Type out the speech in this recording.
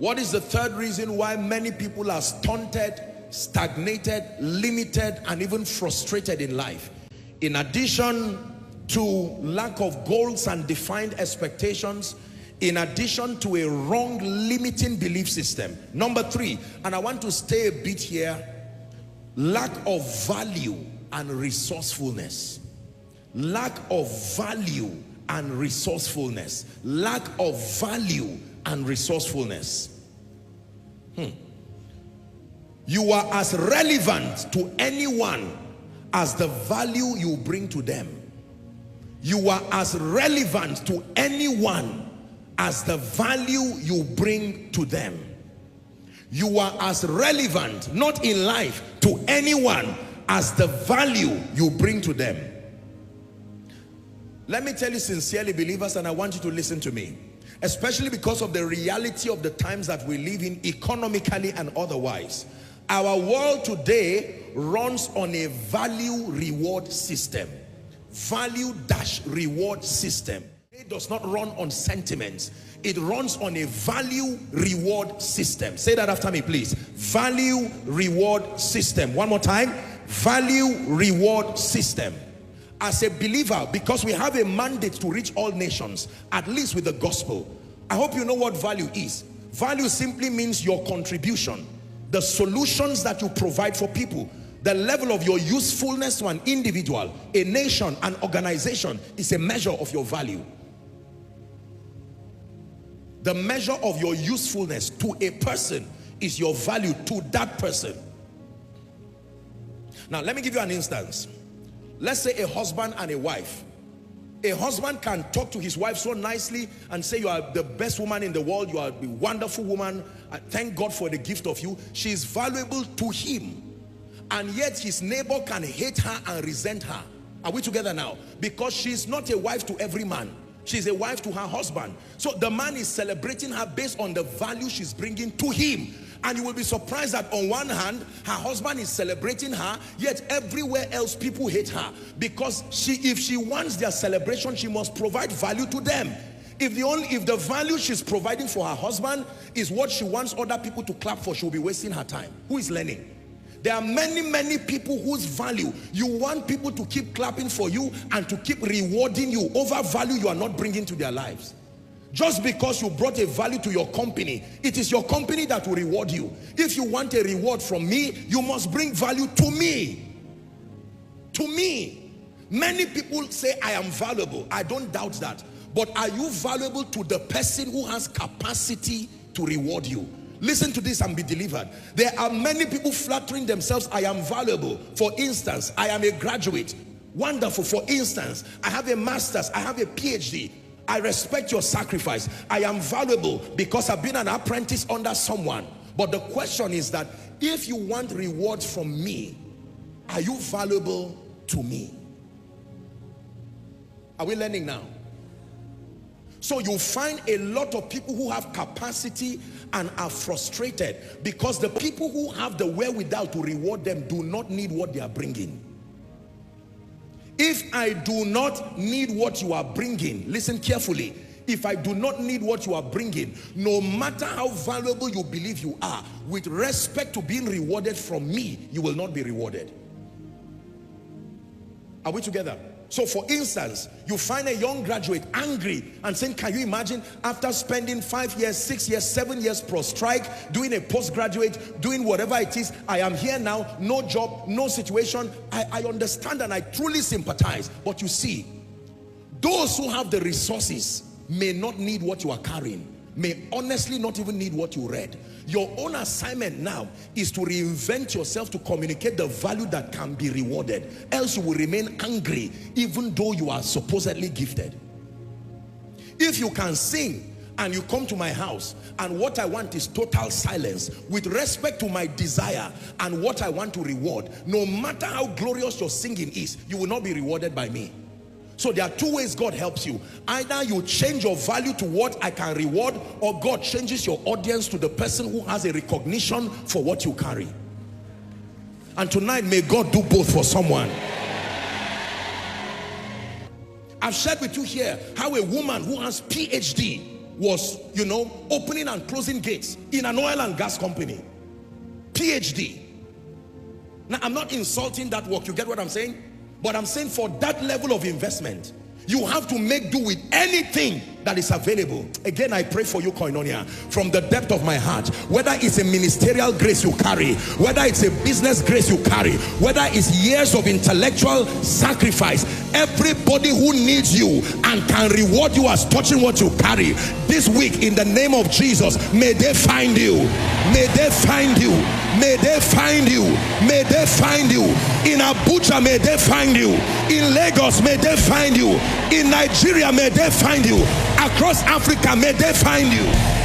What is the third reason why many people are stunted, stagnated, limited, and even frustrated in life? In addition to lack of goals and defined expectations, in addition to a wrong limiting belief system. Number three, and I want to stay a bit here, lack of value and resourcefulness. Lack of value and resourcefulness. Lack of value and resourcefulness. You are as relevant to anyone as the value you bring to them. You are as relevant to anyone as the value you bring to them. You are as relevant, not in life, to anyone as the value you bring to them. Let me tell you sincerely, believers, and I want you to listen to me, especially because of the reality of the times that we live in, economically and otherwise. Our world today runs on a value-reward system. Value-reward system. It does not run on sentiments. It runs on a value-reward system. Say that after me, please. Value-reward system. One more time. Value-reward system. As a believer, because we have a mandate to reach all nations, at least with the gospel, I hope you know what value is. Value simply means your contribution, the solutions that you provide for people. The level of your usefulness to an individual, a nation, an organization is a measure of your value. The measure of your usefulness to a person is your value to that person. Now, let me give you an instance. Let's say a husband and a wife. A husband can talk to his wife so nicely and say, you are the best woman in the world, you are a wonderful woman, thank God for the gift of you. She is valuable to him. And yet his neighbor can hate her and resent her. Are we together now? Because she's not a wife to every man. She's a wife to her husband. So the man is celebrating her based on the value she's bringing to him. And you will be surprised that on one hand, her husband is celebrating her, yet everywhere else people hate her. Because if she wants their celebration, she must provide value to them. If the value she's providing for her husband is what she wants other people to clap for, she'll be wasting her time. Who is learning? There are many people whose value you want people to keep clapping for you and to keep rewarding you over value you are not bringing to their lives. Just because you brought a value to your company, it is your company that will reward you. If you want a reward from me, you must bring value to me. To me. Many people say I am valuable. I don't doubt that. But are you valuable to the person who has capacity to reward you? Listen to this and be delivered. There are many people flattering themselves, I am valuable. For instance, I am a graduate. Wonderful. For instance, I have a master's, I have a PhD. I respect your sacrifice. I am valuable because I've been an apprentice under someone. But the question is that if you want rewards from me, are you valuable to me? Are we learning now? So you'll find a lot of people who have capacity and are frustrated because the people who have the wherewithal to reward them do not need what they are bringing. If I do not need what you are bringing, listen carefully. If I do not need what you are bringing, no matter how valuable you believe you are, with respect to being rewarded from me, you will not be rewarded. Are we together? So for instance, you find a young graduate angry and saying, can you imagine after spending 5 years, 6 years, 7 years pro strike, doing a postgraduate, doing whatever it is, I am here now, no job, no situation. I understand and I truly sympathize. But you see, those who have the resources may not need what you are carrying, may honestly not even need what you read. Your own assignment now is to reinvent yourself to communicate the value that can be rewarded. Else you will remain angry even though you are supposedly gifted. If you can sing and you come to my house and what I want is total silence with respect to my desire and what I want to reward, no matter how glorious your singing is, you will not be rewarded by me. So there are two ways God helps you. Either you change your value to what I can reward, or God changes your audience to the person who has a recognition for what you carry. And tonight, may God do both for someone. I've shared with you here how a woman who has PhD, was, you know, opening and closing gates in an oil and gas company. PhD. Now, I'm not insulting that work. You get what I'm saying? But I'm saying for that level of investment, you have to make do with anything that is available. Again, I pray for you, Koinonia, from the depth of my heart. Whether it's a ministerial grace you carry, whether it's a business grace you carry, whether it's years of intellectual sacrifice, everybody who needs you and can reward you as touching what you carry, this week, in the name of Jesus, may they find you. May they find you. May they find you. May they find you. In Abuja, may they find you. In Lagos, may they find you. In Nigeria, may they find you. Across Africa, may they find you.